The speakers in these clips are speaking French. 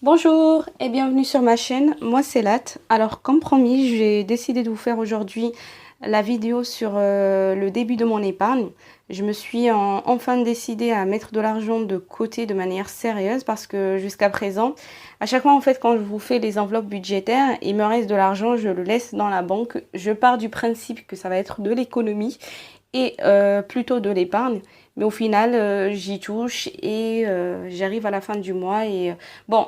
Bonjour et bienvenue sur ma chaîne, moi c'est Lat. Alors comme promis, j'ai décidé de vous faire aujourd'hui la vidéo sur le début de mon épargne. Je me suis enfin décidée à mettre de l'argent de côté de manière sérieuse parce que jusqu'à présent, à chaque fois en fait quand je vous fais les enveloppes budgétaires, il me reste de l'argent, je le laisse dans la banque. Je pars du principe que ça va être de l'économie et plutôt de l'épargne. Mais au final, j'y touche et j'arrive à la fin du mois et bon,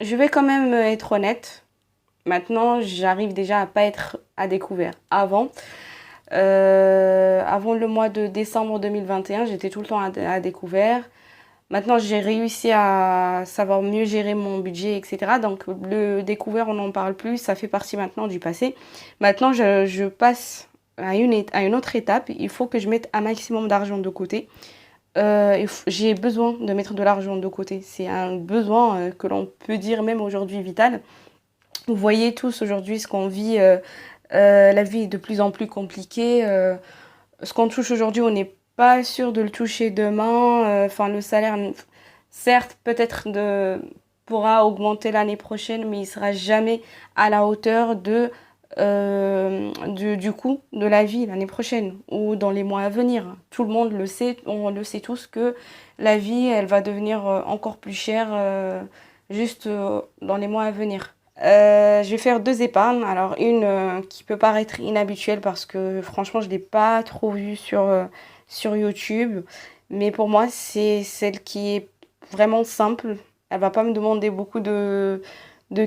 je vais quand même être honnête. Maintenant, j'arrive déjà à pas être à découvert. Avant le mois de décembre 2021, j'étais tout le temps à découvert. Maintenant, j'ai réussi à savoir mieux gérer mon budget, etc. Donc, le découvert, on n'en parle plus. Ça fait partie maintenant du passé. Maintenant, je passe à une autre étape. Il faut que je mette un maximum d'argent de côté. J'ai besoin de mettre de l'argent de côté. C'est un besoin que l'on peut dire même aujourd'hui vital. Vous voyez tous aujourd'hui ce qu'on vit. La vie est de plus en plus compliquée. Ce qu'on touche aujourd'hui, on n'est pas sûr de le toucher demain. Enfin, le salaire, certes, pourra augmenter l'année prochaine, mais il sera jamais à la hauteur du coût de la vie l'année prochaine ou dans les mois à venir. Tout le monde le sait, on le sait tous que la vie, elle va devenir encore plus chère juste dans les mois à venir. Je vais faire deux épargnes. Alors une qui peut paraître inhabituelle parce que franchement je ne l'ai pas trop vue sur YouTube. Mais pour moi c'est celle qui est vraiment simple. Elle va pas me demander beaucoup de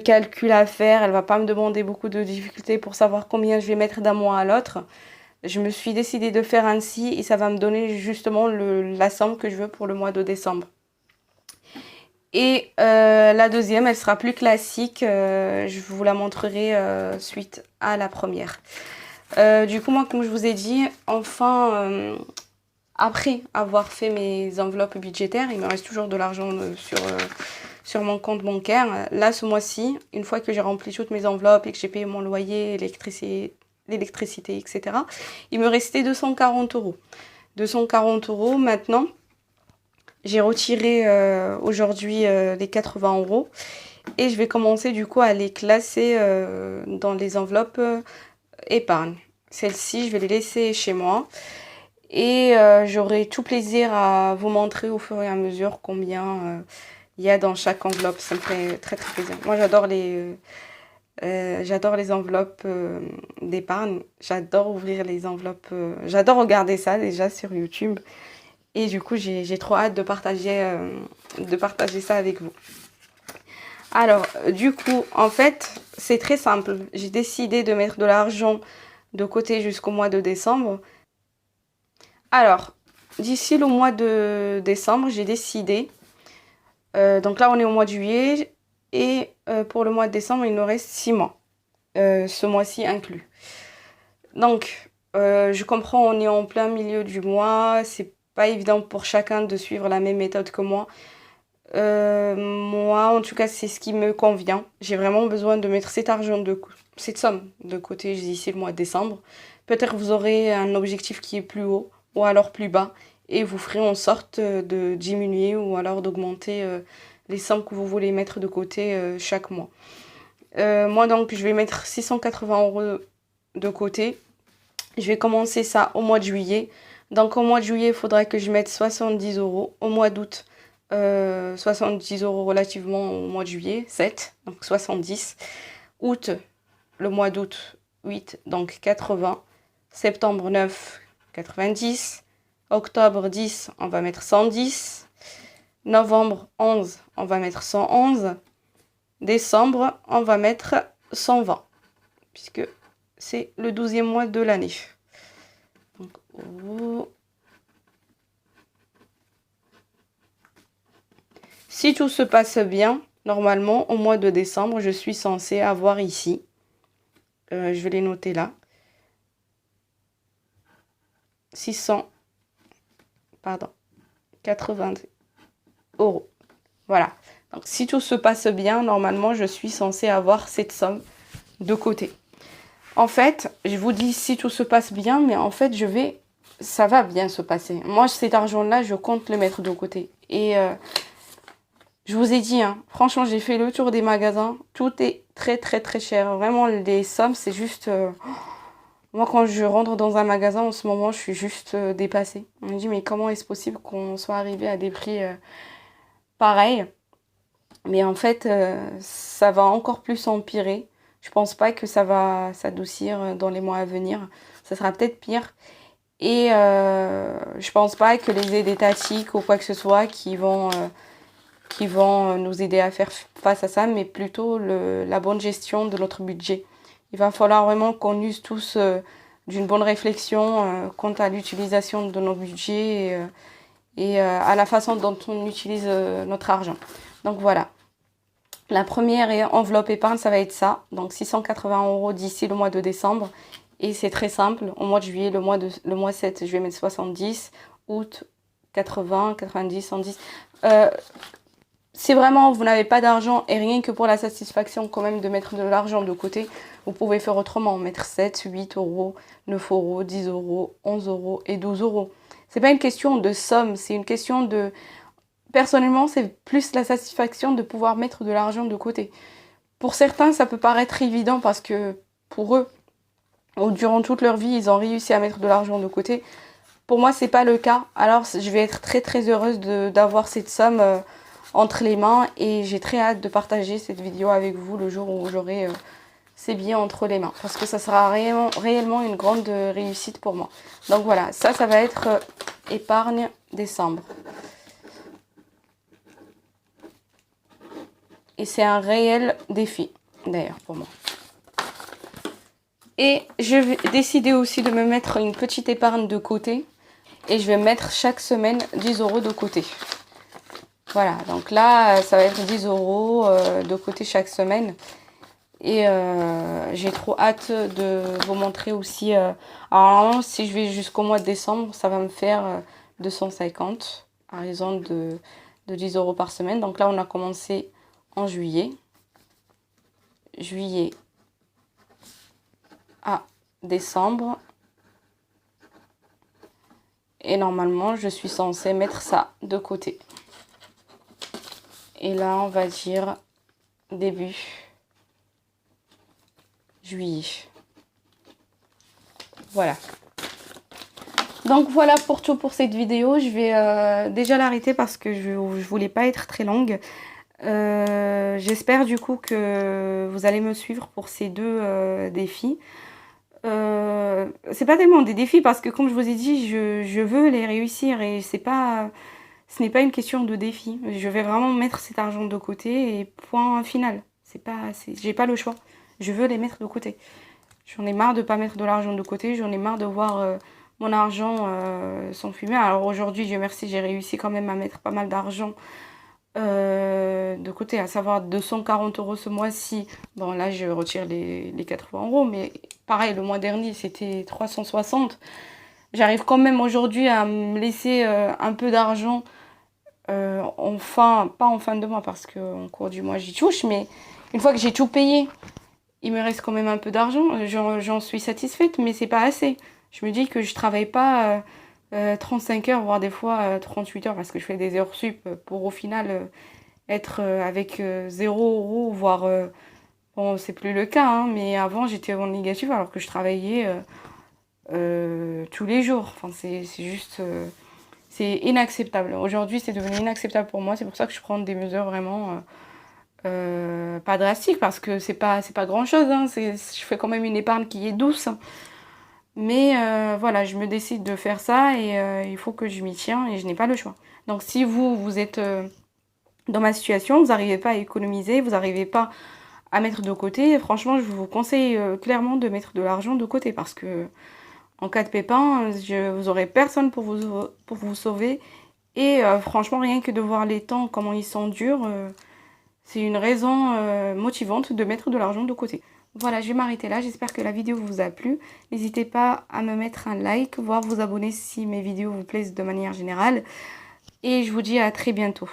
calculs à faire. Elle va pas me demander beaucoup de difficultés pour savoir combien je vais mettre d'un mois à l'autre. Je me suis décidée de faire ainsi et ça va me donner justement la somme que je veux pour le mois de décembre. Et la deuxième, elle sera plus classique. Je vous la montrerai suite à la première. Du coup, moi, comme je vous ai dit, enfin, après avoir fait mes enveloppes budgétaires, il me reste toujours de l'argent sur mon compte bancaire. Là, ce mois-ci, une fois que j'ai rempli toutes mes enveloppes et que j'ai payé mon loyer, l'électricité, etc., il me restait 240 €. 240 € maintenant. J'ai retiré aujourd'hui les 80 € et je vais commencer du coup à les classer dans les enveloppes épargne. Celles-ci, je vais les laisser chez moi et j'aurai tout plaisir à vous montrer au fur et à mesure combien il y a dans chaque enveloppe. Ça me fait très très plaisir. Moi, j'adore les enveloppes d'épargne. J'adore ouvrir les enveloppes. J'adore regarder ça déjà sur YouTube. Et du coup, j'ai trop hâte de partager ça avec vous. Alors, du coup, en fait, c'est très simple. J'ai décidé de mettre de l'argent de côté jusqu'au mois de décembre. Alors, d'ici le mois de décembre, j'ai décidé. Donc là, on est au mois de juillet. Et pour le mois de décembre, il nous reste 6 mois. Ce mois-ci inclus. Donc, je comprends, on est en plein milieu du mois. C'est pas évident pour chacun de suivre la même méthode que moi. Moi, en tout cas, c'est ce qui me convient. J'ai vraiment besoin de mettre cette somme de côté d'ici le mois de décembre. Peut-être vous aurez un objectif qui est plus haut ou alors plus bas et vous ferez en sorte de diminuer ou alors d'augmenter les sommes que vous voulez mettre de côté chaque mois. Moi, donc, je vais mettre 680 € de côté. Je vais commencer ça au mois de juillet. Donc au mois de juillet, il faudra que je mette 70 €. Au mois d'août, 70 € relativement au mois de juillet, 7, donc 70. Août, le mois d'août, 8, donc 80. Septembre, 9, 90. Octobre, 10, on va mettre 110. Novembre, 11, on va mettre 111. Décembre, on va mettre 120, puisque c'est le 12e mois de l'année. Donc, si tout se passe bien, normalement, au mois de décembre, je suis censée avoir ici, je vais les noter là, 80 €. Voilà. Donc, si tout se passe bien, normalement, je suis censée avoir cette somme de côté. En fait, je vous dis si tout se passe bien, mais en fait, ça va bien se passer. Moi, cet argent-là, je compte le mettre de côté. Et Je vous ai dit, hein, franchement, j'ai fait le tour des magasins. Tout est très, très, très cher. Vraiment, les sommes, c'est juste... Moi, quand je rentre dans un magasin, en ce moment, je suis juste dépassée. On me dit, mais comment est-ce possible qu'on soit arrivé à des prix pareils? Mais en fait, ça va encore plus empirer. Je pense pas que ça va s'adoucir dans les mois à venir. Ça sera peut-être pire. Et je pense pas que les aides étatiques ou quoi que ce soit qui vont nous aider à faire face à ça, mais plutôt la bonne gestion de notre budget. Il va falloir vraiment qu'on use tous d'une bonne réflexion quant à l'utilisation de nos budgets et à la façon dont on utilise notre argent. Donc voilà. La première enveloppe épargne, ça va être ça. Donc 680 € d'ici le mois de décembre. Et c'est très simple. Au mois de juillet, le mois 7, je vais mettre 70. Août, 80, 90, 110. Si vraiment vous n'avez pas d'argent et rien que pour la satisfaction quand même de mettre de l'argent de côté, vous pouvez faire autrement. Mettre 7, 8 €, 9 €, 10 €, 11 € et 12 €. C'est pas une question de somme, c'est une question de... Personnellement, c'est plus la satisfaction de pouvoir mettre de l'argent de côté. Pour certains, ça peut paraître évident parce que pour eux, durant toute leur vie, ils ont réussi à mettre de l'argent de côté. Pour moi, c'est pas le cas. Alors, je vais être très très heureuse d'avoir cette somme entre les mains et j'ai très hâte de partager cette vidéo avec vous le jour où j'aurai ces billets entre les mains. Parce que ça sera réellement une grande réussite pour moi. Donc voilà, ça va être épargne décembre. Et c'est un réel défi, d'ailleurs, pour moi. Et je vais décider aussi de me mettre une petite épargne de côté. Et je vais mettre chaque semaine 10 € de côté. Voilà, donc là, ça va être 10 € de côté chaque semaine. Et j'ai trop hâte de vous montrer aussi. Alors, si je vais jusqu'au mois de décembre, ça va me faire 250 à raison de 10 € par semaine. Donc là, on a commencé en juillet. Juillet à décembre. Et normalement, je suis censée mettre ça de côté. Et là, on va dire début juillet. Voilà. Donc voilà pour tout pour cette vidéo. Je vais déjà l'arrêter parce que je voulais pas être très longue. J'espère du coup que vous allez me suivre pour ces deux défis. C'est pas tellement des défis parce que comme je vous ai dit, je veux les réussir et ce n'est pas une question de défi. Je vais vraiment mettre cet argent de côté et point final. J'ai pas le choix. Je veux les mettre de côté. J'en ai marre de pas mettre de l'argent de côté. J'en ai marre de voir mon argent s'enfumer. Alors aujourd'hui, Dieu merci, j'ai réussi quand même à mettre pas mal d'argent de côté, à savoir 240 € ce mois-ci. Bon là je retire les 80 €, mais pareil le mois dernier c'était 360. J'arrive quand même aujourd'hui à me laisser un peu d'argent pas en fin de mois parce qu'en cours du mois j'y touche, mais une fois que j'ai tout payé, il me reste quand même un peu d'argent. J'en suis satisfaite, mais c'est pas assez. Je me dis que je travaille pas 35 heures, voire des fois 38 heures parce que je fais des heures sup pour au final être avec 0 €, voire... bon, c'est plus le cas, hein, mais avant j'étais en négatif alors que je travaillais tous les jours. Enfin, c'est juste... c'est inacceptable. Aujourd'hui, c'est devenu inacceptable pour moi. C'est pour ça que je prends des mesures vraiment pas drastiques parce que c'est pas grand-chose. Hein. Je fais quand même une épargne qui est douce. Mais voilà, je me décide de faire ça et il faut que je m'y tiens et je n'ai pas le choix. Donc si vous êtes dans ma situation, vous n'arrivez pas à économiser, vous n'arrivez pas à mettre de côté, franchement, je vous conseille clairement de mettre de l'argent de côté parce que en cas de pépin, vous n'aurez personne pour vous sauver. Et franchement, rien que de voir les temps, comment ils sont durs, c'est une raison motivante de mettre de l'argent de côté. Voilà, je vais m'arrêter là. J'espère que la vidéo vous a plu. N'hésitez pas à me mettre un like, voire vous abonner si mes vidéos vous plaisent de manière générale. Et je vous dis à très bientôt.